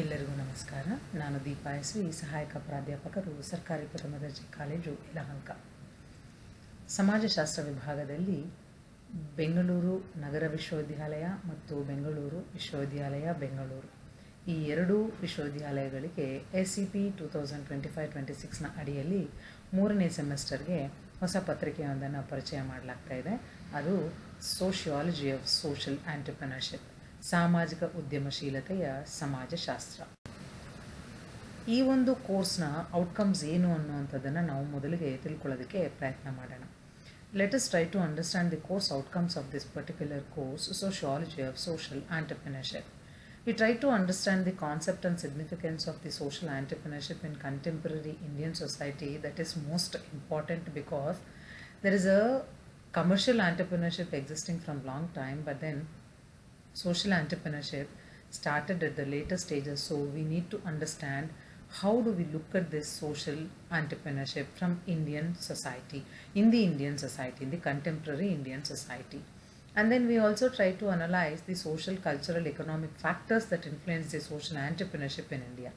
ಎಲ್ಲರಿಗೂ ನಮಸ್ಕಾರ. ನಾನು ದೀಪಾ ಎಸ್ ವಿ, ಸಹಾಯಕ ಪ್ರಾಧ್ಯಾಪಕರು, ಸರ್ಕಾರಿ ಪ್ರಥಮ ದರ್ಜೆ ಕಾಲೇಜು ಯಲಹಂಕ. ಸಮಾಜಶಾಸ್ತ್ರ ವಿಭಾಗದಲ್ಲಿ ಬೆಂಗಳೂರು ನಗರ ವಿಶ್ವವಿದ್ಯಾಲಯ ಮತ್ತು ಬೆಂಗಳೂರು ವಿಶ್ವವಿದ್ಯಾಲಯ ಬೆಂಗಳೂರು ಈ ಎರಡೂ ವಿಶ್ವವಿದ್ಯಾಲಯಗಳಿಗೆ SEP 2025-26ನ ಅಡಿಯಲ್ಲಿ 3ನೇ ಸೆಮಿಸ್ಟರ್ಗೆ ಹೊಸ ಪತ್ರಿಕೆಯೊಂದನ್ನು ಪರಿಚಯ ಮಾಡಲಾಗ್ತಾ ಇದೆ. ಅದು ಸೋಷಿಯಾಲಜಿ ಆಫ್ ಸೋಷಲ್ ಆಂಟರ್ಪ್ರಿನರ್ಶಿಪ್, ಸಾಮಾಜಿಕ ಉದ್ಯಮಶೀಲತೆಯ ಸಮಾಜಶಾಸ್ತ್ರ. ಈ ಒಂದು ಕೋರ್ಸ್ನ ಔಟ್ಕಮ್ಸ್ ಏನು ಅನ್ನುವಂಥದ್ದನ್ನು ನಾವು ಮೊದಲಿಗೆ ತಿಳ್ಕೊಳ್ಳೋದಕ್ಕೆ ಪ್ರಯತ್ನ ಮಾಡೋಣ. Let us try to understand the course outcomes of this particular course, Sociology of Social Entrepreneurship. We try to understand the concept and significance of the social entrepreneurship in contemporary Indian society. That is most important because there is a commercial entrepreneurship existing from long time, but then social entrepreneurship started at the later stages. So we need to understand how do we look at this social entrepreneurship from Indian society, in the Indian society, in the contemporary Indian society. And then we also try to analyze the social, cultural, economic factors that influence the social entrepreneurship in India.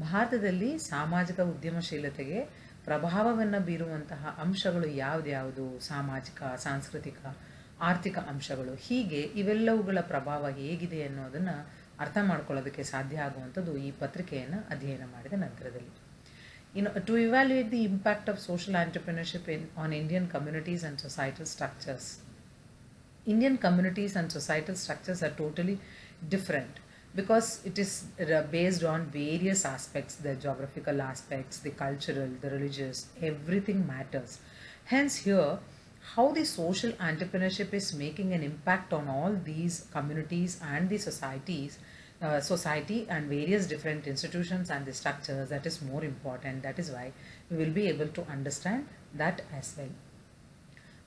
ಭಾರತದಲ್ಲಿ ಸಾಮಾಜಿಕ ಉದ್ಯಮಶೀಲತೆಗೆ ಪ್ರಭಾವವನ್ನು ಬೀರುವಂತಹ ಅಂಶಗಳು ಯಾವ್ದ್ಯಾವುದು, ಸಾಮಾಜಿಕ, ಸಾಂಸ್ಕೃತಿಕ, ಆರ್ಥಿಕ ಅಂಶಗಳು, ಹೀಗೆ ಇವೆಲ್ಲವುಗಳ ಪ್ರಭಾವ ಹೇಗಿದೆ ಅನ್ನೋದನ್ನು ಅರ್ಥ ಮಾಡ್ಕೊಳ್ಳೋದಕ್ಕೆ ಸಾಧ್ಯ ಆಗುವಂಥದ್ದು ಈ ಪತ್ರಿಕೆಯನ್ನು ಅಧ್ಯಯನ ಮಾಡಿದ ನಂತರದಲ್ಲಿ. To evaluate the impact of social entrepreneurship on Indian communities and societal structures. Indian communities and societal structures are totally different because it is based on various aspects, the geographical aspects, the cultural, the religious, everything matters. Hence here, how the social entrepreneurship is making an impact on all these communities and the society and various different institutions and the structures, that is more important. That is why we will be able to understand that as well.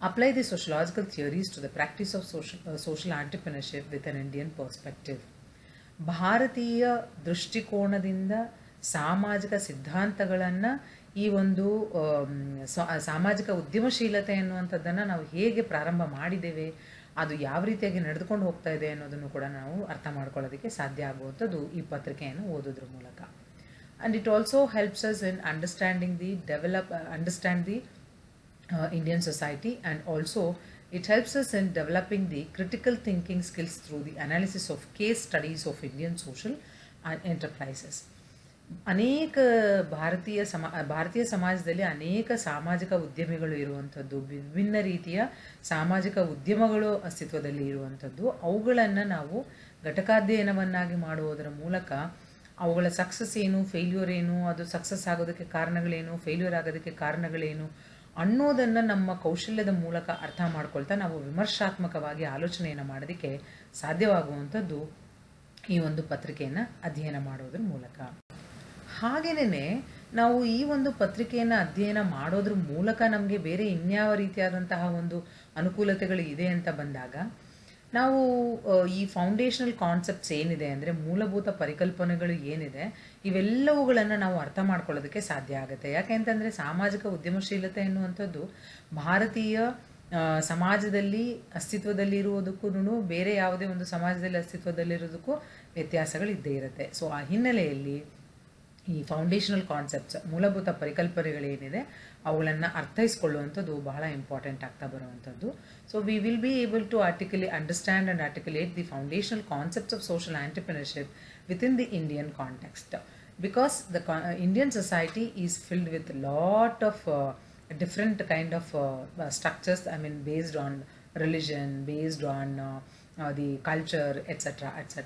Apply the sociological theories to the practice of social entrepreneurship with an Indian perspective. ಭಾರತೀಯ ದೃಷ್ಟಿಕೋನದಿಂದ ಸಾಮಾಜಿಕ ಸಿದ್ಧಾಂತಗಳನ್ನು ಈ ಒಂದು ಸಾಮಾಜಿಕ ಉದ್ಯಮಶೀಲತೆ ಅನ್ನುವಂಥದ್ದನ್ನು ನಾವು ಹೇಗೆ ಪ್ರಾರಂಭ ಮಾಡಿದ್ದೇವೆ, ಅದು ಯಾವ ರೀತಿಯಾಗಿ ನಡೆದುಕೊಂಡು ಹೋಗ್ತಾ ಇದೆ ಅನ್ನೋದನ್ನು ಕೂಡ ನಾವು ಅರ್ಥ ಮಾಡ್ಕೊಳ್ಳೋದಕ್ಕೆ ಸಾಧ್ಯ ಆಗುವಂಥದ್ದು ಈ ಪತ್ರಿಕೆಯನ್ನು ಓದೋದ್ರ ಮೂಲಕ. And it also helps us in understanding understand the Indian society, and also it helps us in developing the critical thinking skills through the analysis of case studies of Indian social enterprises. ಅನೇಕ ಭಾರತೀಯ ಸಮಾಜದಲ್ಲಿ ಅನೇಕ ಸಾಮಾಜಿಕ ಉದ್ಯಮಿಗಳು ಇರುವಂಥದ್ದು, ವಿಭಿನ್ನ ರೀತಿಯ ಸಾಮಾಜಿಕ ಉದ್ಯಮಗಳು ಅಸ್ತಿತ್ವದಲ್ಲಿ ಇರುವಂಥದ್ದು. ಅವುಗಳನ್ನು ನಾವು ಘಟಕಾಧ್ಯಯನವನ್ನಾಗಿ ಮಾಡುವುದರ ಮೂಲಕ ಅವುಗಳ ಸಕ್ಸಸ್ ಏನು, ಫೇಲ್ಯೂರ್ ಏನು, ಅದು ಸಕ್ಸಸ್ ಆಗೋದಕ್ಕೆ ಕಾರಣಗಳೇನು, ಫೇಲ್ಯೂರ್ ಆಗೋದಕ್ಕೆ ಕಾರಣಗಳೇನು ಅನ್ನೋದನ್ನು ನಮ್ಮ ಕೌಶಲ್ಯದ ಮೂಲಕ ಅರ್ಥ ಮಾಡ್ಕೊಳ್ತಾ ನಾವು ವಿಮರ್ಶಾತ್ಮಕವಾಗಿ ಆಲೋಚನೆಯನ್ನು ಮಾಡೋದಕ್ಕೆ ಸಾಧ್ಯವಾಗುವಂಥದ್ದು ಈ ಒಂದು ಪತ್ರಿಕೆಯನ್ನು ಅಧ್ಯಯನ ಮಾಡೋದ್ರ ಮೂಲಕ. ಹಾಗೇನೇ ನಾವು ಈ ಒಂದು ಪತ್ರಿಕೆಯನ್ನು ಅಧ್ಯಯನ ಮಾಡೋದ್ರ ಮೂಲಕ ನಮಗೆ ಬೇರೆ ಇನ್ಯಾವ ರೀತಿಯಾದಂತಹ ಒಂದು ಅನುಕೂಲತೆಗಳು ಇದೆ ಅಂತ ಬಂದಾಗ, ನಾವು ಈ ಫೌಂಡೇಶನಲ್ ಕಾನ್ಸೆಪ್ಟ್ಸ್ ಏನಿದೆ ಅಂದರೆ ಮೂಲಭೂತ ಪರಿಕಲ್ಪನೆಗಳು ಏನಿದೆ, ಇವೆಲ್ಲವುಗಳನ್ನು ನಾವು ಅರ್ಥ ಮಾಡ್ಕೊಳ್ಳೋದಕ್ಕೆ ಸಾಧ್ಯ ಆಗುತ್ತೆ. ಯಾಕೆ ಅಂತಂದರೆ ಸಾಮಾಜಿಕ ಉದ್ಯಮಶೀಲತೆ ಎನ್ನುವಂಥದ್ದು ಭಾರತೀಯ ಸಮಾಜದಲ್ಲಿ ಅಸ್ತಿತ್ವದಲ್ಲಿರುವುದಕ್ಕೂ ಬೇರೆ ಯಾವುದೇ ಒಂದು ಸಮಾಜದಲ್ಲಿ ಅಸ್ತಿತ್ವದಲ್ಲಿರೋದಕ್ಕೂ ವ್ಯತ್ಯಾಸಗಳಿದ್ದೇ ಇರುತ್ತೆ. ಸೊ ಆ ಹಿನ್ನೆಲೆಯಲ್ಲಿ ಈ ಫೌಂಡೇಶನಲ್ ಕಾನ್ಸೆಪ್ಟ್ಸ್, ಮೂಲಭೂತ ಪರಿಕಲ್ಪನೆಗಳೇನಿದೆ ಅವುಗಳನ್ನು ಅರ್ಥೈಸ್ಕೊಳ್ಳುವಂಥದ್ದು ಬಹಳ ಇಂಪಾರ್ಟೆಂಟ್ ಆಗ್ತಾ ಬರುವಂಥದ್ದು. So we will be able to understand and articulate the foundational concepts of social entrepreneurship within the Indian context, because the Indian society is filled with lot of different kind of structures, I mean based on religion, based on the culture, etc., etc.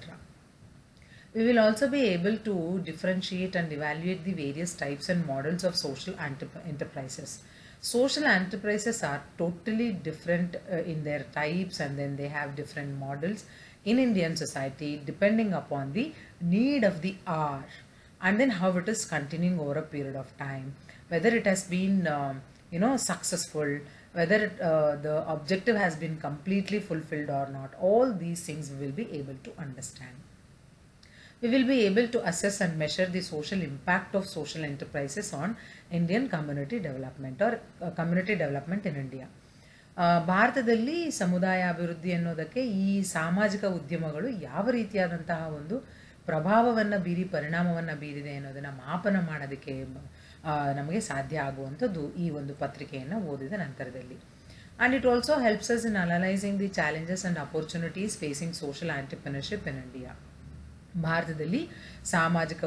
We will also be able to differentiate and evaluate the various types and models of social enterprises. Social enterprises are totally different in their types, and then they have different models in Indian society depending upon the need of the hour, and then how it is continuing over a period of time, whether it has been successful, whether the objective has been completely fulfilled or not. All these things we will be able to understand. We will be able to assess and measure the social impact of social enterprises on Indian community development or community development in India. ಭಾರತದಲ್ಲಿ ಸಮುದಾಯ ಅಭಿವೃದ್ಧಿ ಅನ್ನೋದಕ್ಕೆ ಈ ಸಾಮಾಜಿಕ ಉದ್ಯಮಗಳು ಯಾವ ರೀತಿಯಾದಂತಹ ಒಂದು ಪ್ರಭಾವವನ್ನು ಬೀರಿ ಪರಿಣಾಮವನ್ನು ಬೀರಿದೆ ಅನ್ನೋದನ್ನು ಮಾಪನ ಮಾಡೋದಕ್ಕೆ ನಮಗೆ ಸಾಧ್ಯ ಆಗುವಂಥದ್ದು ಈ ಒಂದು ಪತ್ರಿಕೆಯನ್ನು ಓದಿದ ನಂತರದಲ್ಲಿ. And it also helps us in analyzing the challenges and opportunities facing social entrepreneurship in India. ಭಾರತದಲ್ಲಿ ಸಾಮಾಜಿಕ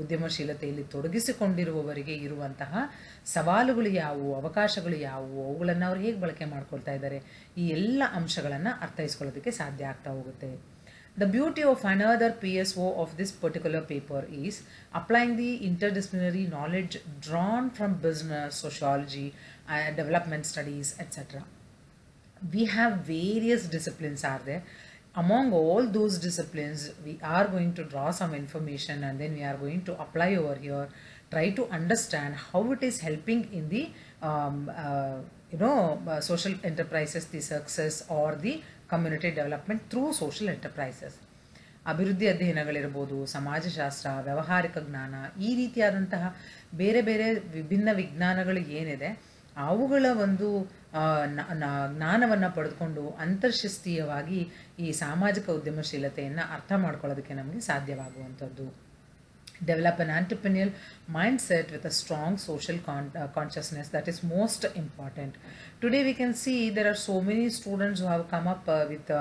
ಉದ್ಯಮಶೀಲತೆಯಲ್ಲಿ ತೊಡಗಿಸಿಕೊಂಡಿರುವವರಿಗೆ ಇರುವಂತಹ ಸವಾಲುಗಳು ಯಾವುವು, ಅವಕಾಶಗಳು ಯಾವುವು, ಅವುಗಳನ್ನು ಅವ್ರು ಹೇಗೆ ಬಳಕೆ ಮಾಡ್ಕೊಳ್ತಾ ಇದ್ದಾರೆ, ಈ ಎಲ್ಲ ಅಂಶಗಳನ್ನು ಅರ್ಥೈಸ್ಕೊಳ್ಳೋದಕ್ಕೆ ಸಾಧ್ಯ ಆಗ್ತಾ ಹೋಗುತ್ತೆ. The beauty of another PSO of this particular paper is applying the interdisciplinary knowledge drawn from business, sociology, development studies, etc. We have various disciplines are there. Among all those disciplines, we are going to draw some information and then we are going to apply over here, try to understand how it is helping in the social enterprises, the success or the community development through social enterprises. ಅಭಿವೃದ್ಧಿ ಅಧ್ಯಯನಗಳಿರ್ಬೋದು, ಸಮಾಜಶಾಸ್ತ್ರ, ವ್ಯಾವಹಾರಿಕ ಜ್ಞಾನ, ಈ ರೀತಿಯಾದಂತಹ ಬೇರೆ ಬೇರೆ ವಿಭಿನ್ನ ವಿಜ್ಞಾನಗಳು ಏನಿದೆ ಅವುಗಳ ಒಂದು ಜ್ಞಾನವನ್ನು ಪಡೆದುಕೊಂಡು ಅಂತರ್ಶಿಸ್ತೀಯವಾಗಿ ಈ ಸಾಮಾಜಿಕ ಉದ್ಯಮಶೀಲತೆಯನ್ನು ಅರ್ಥ ಮಾಡ್ಕೊಳ್ಳೋದಕ್ಕೆ ನಮಗೆ ಸಾಧ್ಯವಾಗುವಂಥದ್ದು. Develop an entrepreneurial mindset with a strong social consciousness, that is most important. Today we can see there are so many students who have come up with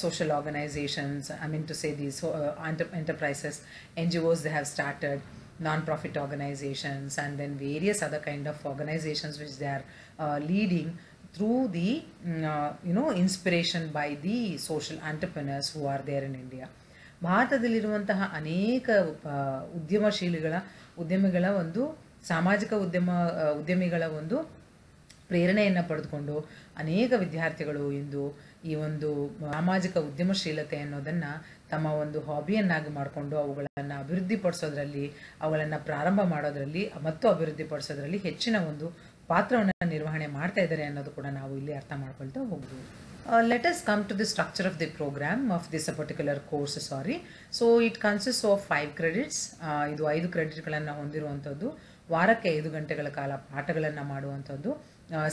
social organizations, I mean to say these enterprises, NGOs they have started, non-profit organizations, and then various other kind of organizations which they are leading through the inspiration by the social entrepreneurs who are there in India. ಭಾರತದಲ್ಲಿರುವಂತಹ ಅನೇಕ ಉದ್ಯಮಿಗಳ ಒಂದು ಸಾಮಾಜಿಕ ಉದ್ಯಮಿಗಳ ಒಂದು ಪ್ರೇರಣೆಯನ್ನು ಪಡೆದುಕೊಂಡು ಅನೇಕ ವಿದ್ಯಾರ್ಥಿಗಳು ಇಂದು ಈ ಒಂದು ಸಾಮಾಜಿಕ ಉದ್ಯಮಶೀಲತೆ ಅನ್ನೋದನ್ನು ತಮ್ಮ ಒಂದು ಹಾಬಿಯನ್ನಾಗಿ ಮಾಡಿಕೊಂಡು ಅವುಗಳನ್ನು ಅಭಿವೃದ್ಧಿಪಡಿಸೋದ್ರಲ್ಲಿ, ಅವುಗಳನ್ನು ಪ್ರಾರಂಭ ಮಾಡೋದ್ರಲ್ಲಿ ಮತ್ತು ಅಭಿವೃದ್ಧಿಪಡಿಸೋದ್ರಲ್ಲಿ ಹೆಚ್ಚಿನ ಒಂದು ಪಾತ್ರವನ್ನು ನಿರ್ವಹಣೆ ಮಾಡ್ತಾ ಇದ್ದಾರೆ ಅನ್ನೋದು ಕೂಡ ನಾವು ಇಲ್ಲಿ ಅರ್ಥ ಮಾಡ್ಕೊಳ್ತಾ ಹೋಗ್ಬೋದು. Let us come to the structure of the program of this particular course. So it consists of 5 credits. ಇದು 5 ಕ್ರೆಡಿಟ್ಗಳನ್ನು ಹೊಂದಿರುವಂಥದ್ದು. ವಾರಕ್ಕೆ 5 ಗಂಟೆಗಳ ಕಾಲ ಪಾಠಗಳನ್ನು ಮಾಡುವಂಥದ್ದು.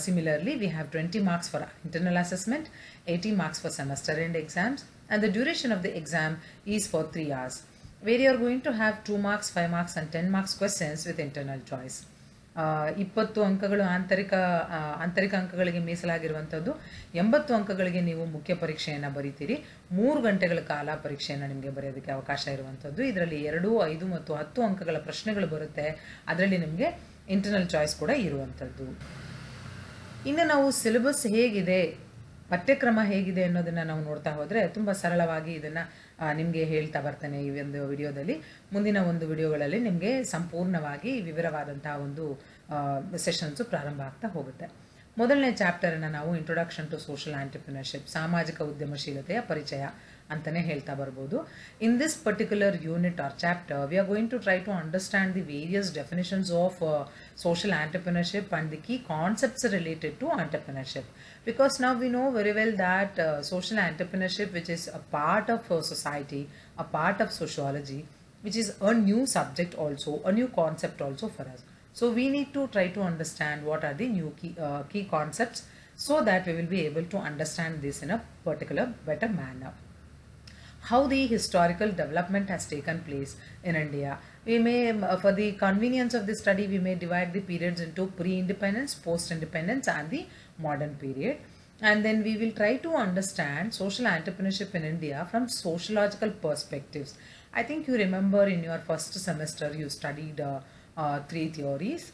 Similarly, we have 20 marks for internal assessment, 80 marks for semester end exams, and the duration of the exam is for 3 hours, where you are going to have 2 marks, 5 marks and 10 marks questions with internal choice. 20 ಅಂಕಗಳು ಆಂತರಿಕ ಅಂಕಗಳಿಗೆ ಮೀಸಲಾಗಿರುವಂಥದ್ದು, 80 ಅಂಕಗಳಿಗೆ ನೀವು ಮುಖ್ಯ ಪರೀಕ್ಷೆಯನ್ನು ಬರೀತೀರಿ. 3 ಗಂಟೆಗಳ ಕಾಲ ಪರೀಕ್ಷೆಯನ್ನು ನಿಮಗೆ ಬರೆಯೋದಕ್ಕೆ ಅವಕಾಶ ಇರುವಂಥದ್ದು. ಇದರಲ್ಲಿ 2, 5 ಮತ್ತು 10 ಅಂಕಗಳ ಪ್ರಶ್ನೆಗಳು ಬರುತ್ತೆ. ಅದರಲ್ಲಿ ನಿಮಗೆ ಇಂಟರ್ನಲ್ ಚಾಯ್ಸ್ ಕೂಡ ಇರುವಂಥದ್ದು. ಇನ್ನು ನಾವು ಸಿಲೆಬಸ್ ಹೇಗಿದೆ, ಪಠ್ಯಕ್ರಮ ಹೇಗಿದೆ ಅನ್ನೋದನ್ನು ನಾವು ನೋಡ್ತಾ ಹೋದರೆ ತುಂಬ ಸರಳವಾಗಿ ಇದನ್ನು ನಿಮಗೆ ಹೇಳ್ತಾ ಬರ್ತೇನೆ ಈ ಒಂದು ವಿಡಿಯೋದಲ್ಲಿ. ಮುಂದಿನ ಒಂದು ವಿಡಿಯೋಗಳಲ್ಲಿ ನಿಮಗೆ ಸಂಪೂರ್ಣವಾಗಿ ವಿವರವಾದಂತಹ ಒಂದು ಸೆಷನ್ಸು ಪ್ರಾರಂಭ ಆಗ್ತಾ ಹೋಗುತ್ತೆ. ಮೊದಲನೇ ಚಾಪ್ಟರನ್ನು ನಾವು ಇಂಟ್ರೊಡಕ್ಷನ್ ಟು ಸೋಷಿಯಲ್ ಆಂಟರ್ಪ್ರಿನರ್ಶಿಪ್, ಸಾಮಾಜಿಕ ಉದ್ಯಮಶೀಲತೆಯ ಪರಿಚಯ ಅಂತಾನೆ ಹೇಳ್ತಾ ಬರ್ಬೋದು. In this particular unit or chapter we are going to try to understand the various definitions of social entrepreneurship and the key concepts related to entrepreneurship, because now we know very well that social entrepreneurship, which is a part of society, a part of sociology, which is a new subject also, a new concept also for us. So we need to try to understand what are the new key concepts, so that we will be able to understand this in a particular better manner. How the historical development has taken place in India. We may, for the convenience of this study, we may divide the periods into pre-independence, post-independence and the modern period. And then we will try to understand social entrepreneurship in India from sociological perspectives. I think you remember in your first semester you studied 3 theories.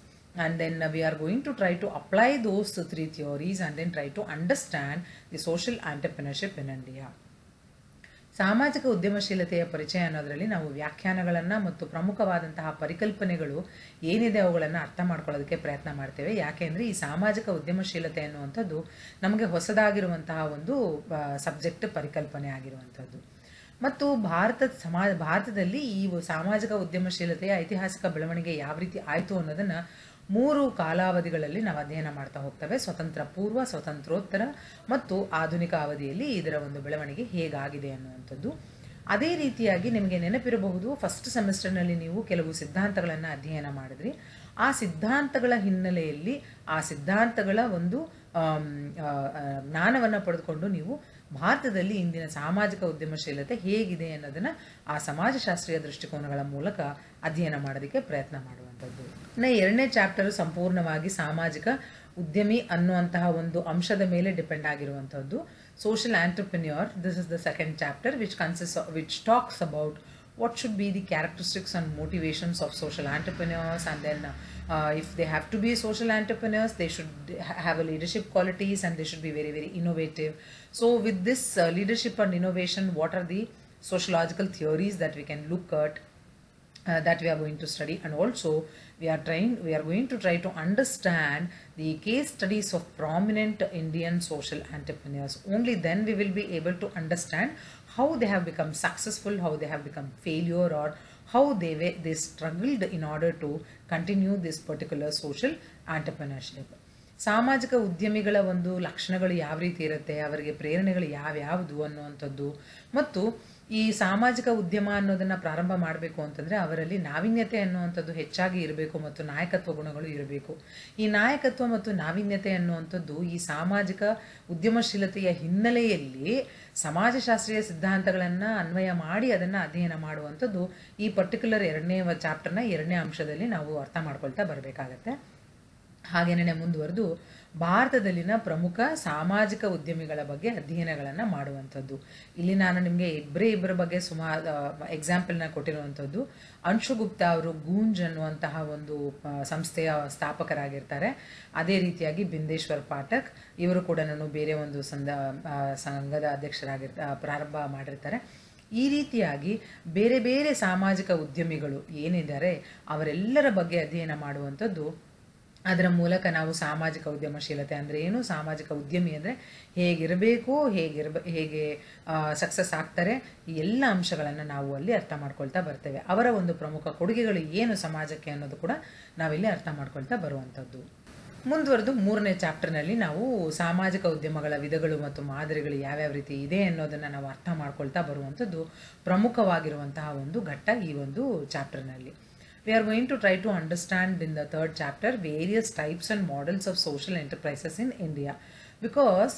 And then we are going to try to apply those 3 theories and then try to understand the social entrepreneurship in India. ಸಾಮಾಜಿಕ ಉದ್ಯಮಶೀಲತೆಯ ಪರಿಚಯ ಅನ್ನೋದರಲ್ಲಿ ನಾವು ವ್ಯಾಖ್ಯಾನಗಳನ್ನು ಮತ್ತು ಪ್ರಮುಖವಾದಂತಹ ಪರಿಕಲ್ಪನೆಗಳು ಏನಿದೆ ಅವುಗಳನ್ನು ಅರ್ಥ ಮಾಡ್ಕೊಳ್ಳೋದಕ್ಕೆ ಪ್ರಯತ್ನ ಮಾಡ್ತೇವೆ. ಯಾಕೆಂದರೆ ಈ ಸಾಮಾಜಿಕ ಉದ್ಯಮಶೀಲತೆ ಅನ್ನುವಂಥದ್ದು ನಮಗೆ ಹೊಸದಾಗಿರುವಂತಹ ಒಂದು ಸಬ್ಜೆಕ್ಟ್, ಪರಿಕಲ್ಪನೆ ಆಗಿರುವಂಥದ್ದು. ಮತ್ತು ಭಾರತದಲ್ಲಿ ಈ ಸಾಮಾಜಿಕ ಉದ್ಯಮಶೀಲತೆಯ ಐತಿಹಾಸಿಕ ಬೆಳವಣಿಗೆ ಯಾವ ರೀತಿ ಆಯಿತು ಅನ್ನೋದನ್ನು 3 ಕಾಲಾವಧಿಗಳಲ್ಲಿ ನಾವು ಅಧ್ಯಯನ ಮಾಡ್ತಾ ಹೋಗ್ತೇವೆ. ಸ್ವತಂತ್ರ ಪೂರ್ವ, ಸ್ವತಂತ್ರೋತ್ತರ ಮತ್ತು ಆಧುನಿಕ ಅವಧಿಯಲ್ಲಿ ಇದರ ಒಂದು ಬೆಳವಣಿಗೆ ಹೇಗಾಗಿದೆ ಅನ್ನುವಂಥದ್ದು. ಅದೇ ರೀತಿಯಾಗಿ ನಿಮಗೆ ನೆನಪಿರಬಹುದು, ಫಸ್ಟ್ ಸೆಮಿಸ್ಟರ್ನಲ್ಲಿ ನೀವು ಕೆಲವು ಸಿದ್ಧಾಂತಗಳನ್ನು ಅಧ್ಯಯನ ಮಾಡಿದ್ರಿ. ಆ ಸಿದ್ಧಾಂತಗಳ ಹಿನ್ನೆಲೆಯಲ್ಲಿ ಆ ಸಿದ್ಧಾಂತಗಳ ಒಂದು ಜ್ಞಾನವನ್ನು ಪಡೆದುಕೊಂಡು ನೀವು ಭಾರತದಲ್ಲಿ ಇಂದಿನ ಸಾಮಾಜಿಕ ಉದ್ಯಮಶೀಲತೆ ಹೇಗಿದೆ ಅನ್ನೋದನ್ನು ಆ ಸಮಾಜಶಾಸ್ತ್ರೀಯ ದೃಷ್ಟಿಕೋನಗಳ ಮೂಲಕ ಅಧ್ಯಯನ ಮಾಡೋದಕ್ಕೆ ಪ್ರಯತ್ನ ಮಾಡುವಂಥದ್ದು. ಇನ್ನು 2ನೇ ಚಾಪ್ಟರು ಸಂಪೂರ್ಣವಾಗಿ ಸಾಮಾಜಿಕ ಉದ್ಯಮಿ ಅನ್ನುವಂತಹ ಒಂದು ಅಂಶದ ಮೇಲೆ ಡಿಪೆಂಡ್ ಆಗಿರುವಂಥದ್ದು. Social entrepreneur, this is the second chapter which talks about what should be the characteristics and motivations of social entrepreneurs, and then if they have to be social entrepreneurs, they should have a leadership qualities and they should be very, very innovative. So with this leadership and innovation, what are the sociological theories that we can look at, that we are going to study, and also we are going to try to understand the case studies of prominent Indian social entrepreneurs. Only then we will be able to understand how they have become successful, how they have become failure, or how they struggled in order to continue this particular social entrepreneurship. ಸಾಮಾಜಿಕ ಉದ್ಯಮಿಗಳ ಒಂದು ಲಕ್ಷಣಗಳು ಯಾವ ರೀತಿ ಇರುತ್ತೆ, ಅವರಿಗೆ ಪ್ರೇರಣೆಗಳು ಯಾವ್ಯಾವುದು ಅನ್ನುವಂಥದ್ದು, ಮತ್ತು ಈ ಸಾಮಾಜಿಕ ಉದ್ಯಮ ಅನ್ನೋದನ್ನು ಪ್ರಾರಂಭ ಮಾಡಬೇಕು ಅಂತಂದರೆ ಅವರಲ್ಲಿ ನಾವೀನ್ಯತೆ ಅನ್ನುವಂಥದ್ದು ಹೆಚ್ಚಾಗಿ ಇರಬೇಕು ಮತ್ತು ನಾಯಕತ್ವ ಗುಣಗಳು ಇರಬೇಕು. ಈ ನಾಯಕತ್ವ ಮತ್ತು ನಾವೀನ್ಯತೆ ಅನ್ನುವಂಥದ್ದು ಈ ಸಾಮಾಜಿಕ ಉದ್ಯಮಶೀಲತೆಯ ಹಿನ್ನೆಲೆಯಲ್ಲಿ ಸಮಾಜಶಾಸ್ತ್ರೀಯ ಸಿದ್ಧಾಂತಗಳನ್ನು ಅನ್ವಯ ಮಾಡಿ ಅದನ್ನು ಅಧ್ಯಯನ ಮಾಡುವಂಥದ್ದು ಈ ಪರ್ಟಿಕ್ಯುಲರ್ 2ನೇ ಚಾಪ್ಟರ್ನ 2ನೇ ಅಂಶದಲ್ಲಿ ನಾವು ಅರ್ಥ ಮಾಡ್ಕೊಳ್ತಾ ಬರಬೇಕಾಗತ್ತೆ. ಹಾಗೇನೇ ಮುಂದುವರೆದು ಭಾರತದಲ್ಲಿನ ಪ್ರಮುಖ ಸಾಮಾಜಿಕ ಉದ್ಯಮಿಗಳ ಬಗ್ಗೆ ಅಧ್ಯಯನಗಳನ್ನು ಮಾಡುವಂಥದ್ದು. ಇಲ್ಲಿ ನಾನು ನಿಮಗೆ ಇಬ್ಬರ ಬಗ್ಗೆ ಸುಮಾರು ಎಕ್ಸಾಂಪಲ್ನ ಕೊಟ್ಟಿರುವಂಥದ್ದು. ಅಂಶು ಗುಪ್ತಾ ಅವರು ಗೂಂಜ್ ಅನ್ನುವಂತಹ ಒಂದು ಸಂಸ್ಥೆಯ ಸ್ಥಾಪಕರಾಗಿರ್ತಾರೆ. ಅದೇ ರೀತಿಯಾಗಿ ಬಿಂದೇಶ್ವರ್ ಪಾಠಕ್ ಇವರು ಕೂಡ ಬೇರೆ ಒಂದು ಸಂಘದ ಪ್ರಾರಂಭ ಮಾಡಿರ್ತಾರೆ. ಈ ರೀತಿಯಾಗಿ ಬೇರೆ ಬೇರೆ ಸಾಮಾಜಿಕ ಉದ್ಯಮಿಗಳು ಏನಿದ್ದಾರೆ ಅವರೆಲ್ಲರ ಬಗ್ಗೆ ಅಧ್ಯಯನ ಮಾಡುವಂಥದ್ದು. ಅದರ ಮೂಲಕ ನಾವು ಸಾಮಾಜಿಕ ಉದ್ಯಮಶೀಲತೆ ಅಂದರೆ ಏನು, ಸಾಮಾಜಿಕ ಉದ್ಯಮಿ ಅಂದರೆ ಹೇಗಿರಬೇಕು, ಹೇಗೆ ಸಕ್ಸಸ್ ಆಗ್ತಾರೆ, ಈ ಎಲ್ಲ ಅಂಶಗಳನ್ನು ನಾವು ಅಲ್ಲಿ ಅರ್ಥ ಮಾಡ್ಕೊಳ್ತಾ ಬರ್ತೇವೆ. ಅವರ ಒಂದು ಪ್ರಮುಖ ಕೊಡುಗೆಗಳು ಏನು ಸಮಾಜಕ್ಕೆ ಅನ್ನೋದು ಕೂಡ ನಾವಿಲ್ಲಿ ಅರ್ಥ ಮಾಡ್ಕೊಳ್ತಾ ಬರುವಂಥದ್ದು. ಮುಂದುವರೆದು 3ನೇ ಚಾಪ್ಟರ್ನಲ್ಲಿ ನಾವು ಸಾಮಾಜಿಕ ಉದ್ಯಮಗಳ ವಿಧಗಳು ಮತ್ತು ಮಾದರಿಗಳು ಯಾವ್ಯಾವ ರೀತಿ ಇದೆ ಅನ್ನೋದನ್ನು ನಾವು ಅರ್ಥ ಮಾಡ್ಕೊಳ್ತಾ ಬರುವಂಥದ್ದು ಪ್ರಮುಖವಾಗಿರುವಂತಹ ಒಂದು ಘಟ್ಟ ಈ ಒಂದು ಚಾಪ್ಟರ್ನಲ್ಲಿ. We are going to try to understand in the 3rd chapter various types and models of social enterprises in India, because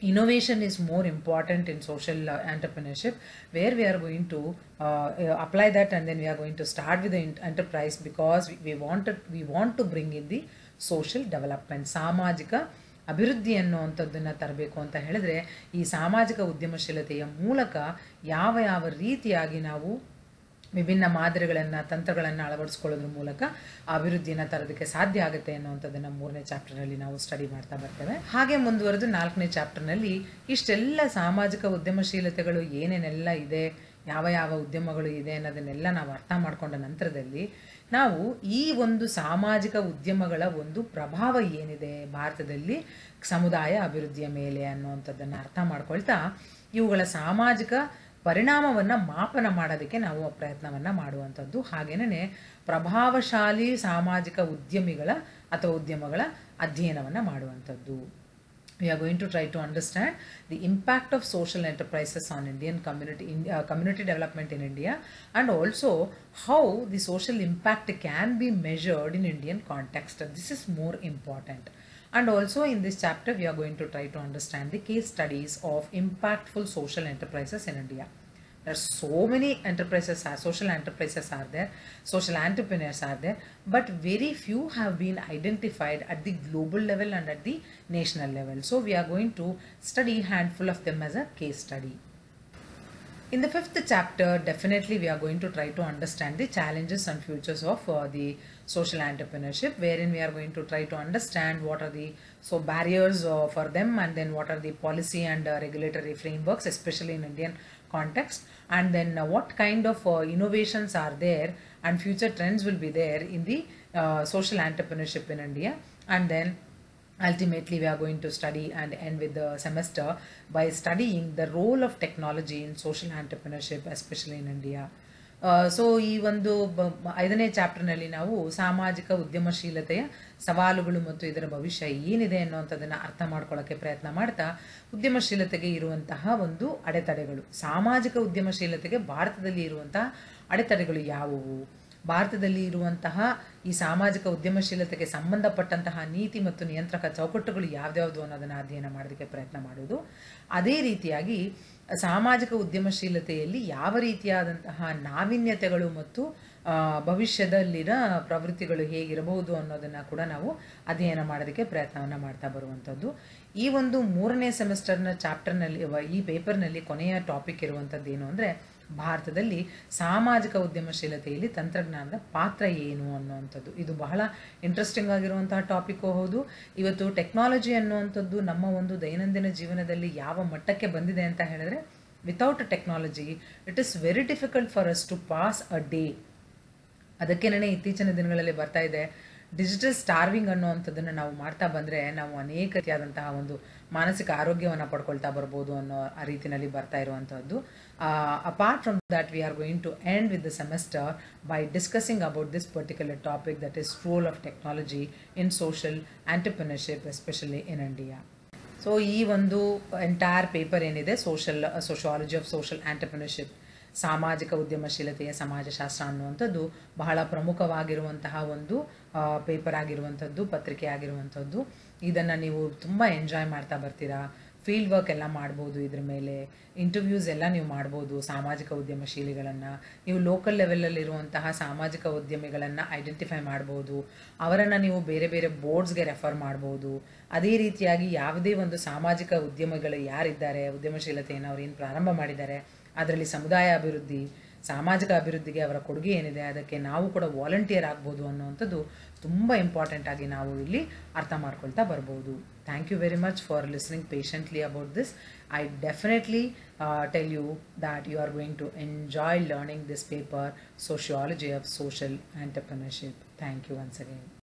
innovation is more important in social entrepreneurship, where we are going to apply that, and then we are going to start with the enterprise because we want to bring in the social development. ಸಾಮಾಜಿಕ ಅಭಿವೃದ್ಧಿ ಅನ್ನುವಂಥದ್ದನ್ನು ತರಬೇಕು ಅಂತ ಹೇಳಿದ್ರೆ ಈ ಸಾಮಾಜಿಕ ಉದ್ಯಮಶೀಲತೆಯ ಮೂಲಕ ಯಾವ ರೀತಿಯಾಗಿ ನಾವು ವಿಭಿನ್ನ ಮಾದರಿಗಳನ್ನು ತಂತ್ರಗಳನ್ನು ಅಳವಡಿಸ್ಕೊಳ್ಳೋದ್ರ ಮೂಲಕ ಅಭಿವೃದ್ಧಿಯನ್ನು ತರೋದಕ್ಕೆ ಸಾಧ್ಯ ಆಗುತ್ತೆ ಅನ್ನುವಂಥದ್ದನ್ನು 3ನೇ ಚಾಪ್ಟರ್ನಲ್ಲಿ ನಾವು ಸ್ಟಡಿ ಮಾಡ್ತಾ ಬರ್ತೇವೆ. ಹಾಗೆ ಮುಂದುವರೆದು 4ನೇ ಚಾಪ್ಟರ್ನಲ್ಲಿ ಇಷ್ಟೆಲ್ಲ ಸಾಮಾಜಿಕ ಉದ್ಯಮಶೀಲತೆಗಳು ಏನೇನೆಲ್ಲ ಇದೆ, ಯಾವ ಉದ್ಯಮಗಳು ಇದೆ ಅನ್ನೋದನ್ನೆಲ್ಲ ನಾವು ಅರ್ಥ ಮಾಡ್ಕೊಂಡ ನಂತರದಲ್ಲಿ ನಾವು ಈ ಒಂದು ಸಾಮಾಜಿಕ ಉದ್ಯಮಗಳ ಒಂದು ಪ್ರಭಾವ ಏನಿದೆ ಭಾರತದಲ್ಲಿ ಸಮುದಾಯ ಅಭಿವೃದ್ಧಿಯ ಮೇಲೆ ಅನ್ನುವಂಥದ್ದನ್ನು ಅರ್ಥ ಮಾಡ್ಕೊಳ್ತಾ ಇವುಗಳ ಸಾಮಾಜಿಕ ಪರಿಣಾಮವನ್ನು ಮಾಪನ ಮಾಡೋದಕ್ಕೆ ನಾವು ಪ್ರಯತ್ನವನ್ನು ಮಾಡುವಂಥದ್ದು. ಹಾಗೇನೇ ಪ್ರಭಾವಶಾಲಿ ಸಾಮಾಜಿಕ ಉದ್ಯಮಿಗಳ ಅಥವಾ ಉದ್ಯಮಗಳ ಅಧ್ಯಯನವನ್ನು ಮಾಡುವಂಥದ್ದು. We are going to try to understand the impact of social enterprises on Indian community development in India, and also how the social impact can be measured in Indian context. This is more important. And also in this chapter we are going to try to understand the case studies of impactful social enterprises in India. There are so many social enterprises are there, social entrepreneurs are there, but very few have been identified at the global level and at the national level. So we are going to study a handful of them as a case study. In the 5th chapter, definitely we are going to try to understand the challenges and futures of the social entrepreneurship, wherein we are going to try to understand what are the barriers for them, and then what are the policy and regulatory frameworks, especially in Indian context, and then what kind of innovations are there and future trends will be there in the social entrepreneurship in India. And then ultimately we are going to study and end with the semester by studying the role of technology in social entrepreneurship, especially in India. So ಈ ಒಂದು 5ನೇ ಚಾಪ್ಟರ್ನಲ್ಲಿ ನಾವು ಸಾಮಾಜಿಕ ಉದ್ಯಮಶೀಲತೆಯ ಸವಾಲುಗಳು ಮತ್ತು ಇದರ ಭವಿಷ್ಯ ಏನಿದೆ ಅನ್ನುವಂಥದ್ದನ್ನು ಅರ್ಥ ಮಾಡ್ಕೊಳ್ಳೋಕ್ಕೆ ಪ್ರಯತ್ನ ಮಾಡ್ತಾ ಉದ್ಯಮಶೀಲತೆಗೆ ಇರುವಂತಹ ಒಂದು ಅಡೆತಡೆಗಳು, ಸಾಮಾಜಿಕ ಉದ್ಯಮಶೀಲತೆಗೆ ಭಾರತದಲ್ಲಿ ಇರುವಂತಹ ಅಡೆತಡೆಗಳು ಯಾವುವು, ಭಾರತದಲ್ಲಿ ಇರುವಂತಹ ಈ ಸಾಮಾಜಿಕ ಉದ್ಯಮಶೀಲತೆಗೆ ಸಂಬಂಧಪಟ್ಟಂತಹ ನೀತಿ ಮತ್ತು ನಿಯಂತ್ರಕ ಚೌಕಟ್ಟುಗಳು ಯಾವ್ದ್ಯಾವುದು ಅನ್ನೋದನ್ನು ಅಧ್ಯಯನ ಮಾಡೋದಕ್ಕೆ ಪ್ರಯತ್ನ ಮಾಡೋದು. ಅದೇ ರೀತಿಯಾಗಿ ಸಾಮಾಜಿಕ ಉದ್ಯಮಶೀಲತೆಯಲ್ಲಿ ಯಾವ ರೀತಿಯಾದಂತಹ ನಾವೀನ್ಯತೆಗಳು ಮತ್ತು ಭವಿಷ್ಯದಲ್ಲಿನ ಪ್ರವೃತ್ತಿಗಳು ಹೇಗಿರಬಹುದು ಅನ್ನೋದನ್ನು ಕೂಡ ನಾವು ಅಧ್ಯಯನ ಮಾಡೋದಕ್ಕೆ ಪ್ರಯತ್ನವನ್ನು ಮಾಡ್ತಾ ಬರುವಂಥದ್ದು. ಈ ಒಂದು 3ನೇ ಸೆಮಿಸ್ಟರ್ನ ಚಾಪ್ಟರ್ನಲ್ಲಿ ಈ ಪೇಪರ್ನಲ್ಲಿ ಕೊನೆಯ ಟಾಪಿಕ್ ಇರುವಂಥದ್ದು ಏನು ಅಂದರೆ, ಭಾರತದಲ್ಲಿ ಸಾಮಾಜಿಕ ಉದ್ಯಮಶೀಲತೆಯಲ್ಲಿ ತಂತ್ರಜ್ಞಾನದ ಪಾತ್ರ ಏನು ಅನ್ನುವಂಥದ್ದು. ಇದು ಬಹಳ ಇಂಟ್ರೆಸ್ಟಿಂಗ್ ಆಗಿರುವಂತಹ ಟಾಪಿಕ್ಕು ಹೌದು. ಇವತ್ತು ಟೆಕ್ನಾಲಜಿ ಅನ್ನುವಂಥದ್ದು ನಮ್ಮ ಒಂದು ದೈನಂದಿನ ಜೀವನದಲ್ಲಿ ಯಾವ ಮಟ್ಟಕ್ಕೆ ಬಂದಿದೆ ಅಂತ ಹೇಳಿದ್ರೆ, without technology it is very difficult for us to pass a day. ಅದಕ್ಕೇನೆ ಇತ್ತೀಚಿನ ದಿನಗಳಲ್ಲಿ ಬರ್ತಾ ಇದೆ ಡಿಜಿಟಲ್ ಸ್ಟಾರ್ವಿಂಗ್ ಅನ್ನುವಂಥದ್ದನ್ನು ನಾವು ಮಾಡ್ತಾ ಬಂದರೆ ನಾವು ಅನೇಕ ರೀತಿಯಾದಂತಹ ಒಂದು ಮಾನಸಿಕ ಆರೋಗ್ಯವನ್ನು ಪಡ್ಕೊಳ್ತಾ ಬರ್ಬೋದು ಅನ್ನೋ ಆ ರೀತಿಯಲ್ಲಿ ಬರ್ತಾ ಇರುವಂಥದ್ದು. Apart from that, we are going to end with the semester by discussing about this particular topic, that is role of technology in social entrepreneurship, especially in India. So ಈ ಒಂದು ಎಂಟೈರ್ ಪೇಪರ್ ಏನಿದೆ sociology of social entrepreneurship, ಸಾಮಾಜಿಕ ಉದ್ಯಮಶೀಲತೆಯ ಸಮಾಜಶಾಸ್ತ್ರ ಅನ್ನುವಂಥದ್ದು ಬಹಳ ಪ್ರಮುಖವಾಗಿರುವಂತಹ ಒಂದು paper ಆಗಿರುವಂಥದ್ದು, ಪತ್ರಿಕೆ ಆಗಿರುವಂಥದ್ದು. ಇದನ್ನು ನೀವು ತುಂಬ ಎಂಜಾಯ್ ಮಾಡ್ತಾ ಬರ್ತೀರಾ. ಫೀಲ್ಡ್ ವರ್ಕ್ ಎಲ್ಲ ಮಾಡ್ಬೋದು, ಇದ್ರ ಮೇಲೆ ಇಂಟರ್ವ್ಯೂಸ್ ಎಲ್ಲ ನೀವು ಮಾಡ್ಬೋದು. ಸಾಮಾಜಿಕ ಉದ್ಯಮಶೀಲಿಗಳನ್ನು ನೀವು ಲೋಕಲ್ ಲೆವೆಲಲ್ಲಿರುವಂತಹ ಸಾಮಾಜಿಕ ಉದ್ಯಮಿಗಳನ್ನು ಐಡೆಂಟಿಫೈ ಮಾಡ್ಬೋದು. ಅವರನ್ನು ನೀವು ಬೇರೆ ಬೇರೆ ಬೋರ್ಡ್ಸ್ಗೆ ರೆಫರ್ ಮಾಡ್ಬೋದು. ಅದೇ ರೀತಿಯಾಗಿ ಯಾವುದೇ ಒಂದು ಸಾಮಾಜಿಕ ಉದ್ಯಮಿಗಳು ಯಾರಿದ್ದಾರೆ, ಉದ್ಯಮಶೀಲತೆಯನ್ನು ಅವ್ರು ಏನು ಪ್ರಾರಂಭ ಮಾಡಿದ್ದಾರೆ, ಅದರಲ್ಲಿ ಸಮುದಾಯ ಅಭಿವೃದ್ಧಿ, ಸಾಮಾಜಿಕ ಅಭಿವೃದ್ಧಿಗೆ ಅವರ ಕೊಡುಗೆ ಏನಿದೆ, ಅದಕ್ಕೆ ನಾವು ಕೂಡ ವಾಲಂಟಿಯರ್ ಆಗ್ಬೋದು ಅನ್ನುವಂಥದ್ದು ತುಂಬ ಇಂಪಾರ್ಟೆಂಟ್ ಆಗಿ ನಾವು ಇಲ್ಲಿ ಅರ್ಥ ಮಾಡ್ಕೊಳ್ತಾ ಬರ್ಬೋದು. Thank you very much for listening patiently about this. I definitely tell you that you are going to enjoy learning this paper, Sociology of Social Entrepreneurship. Thank you once again.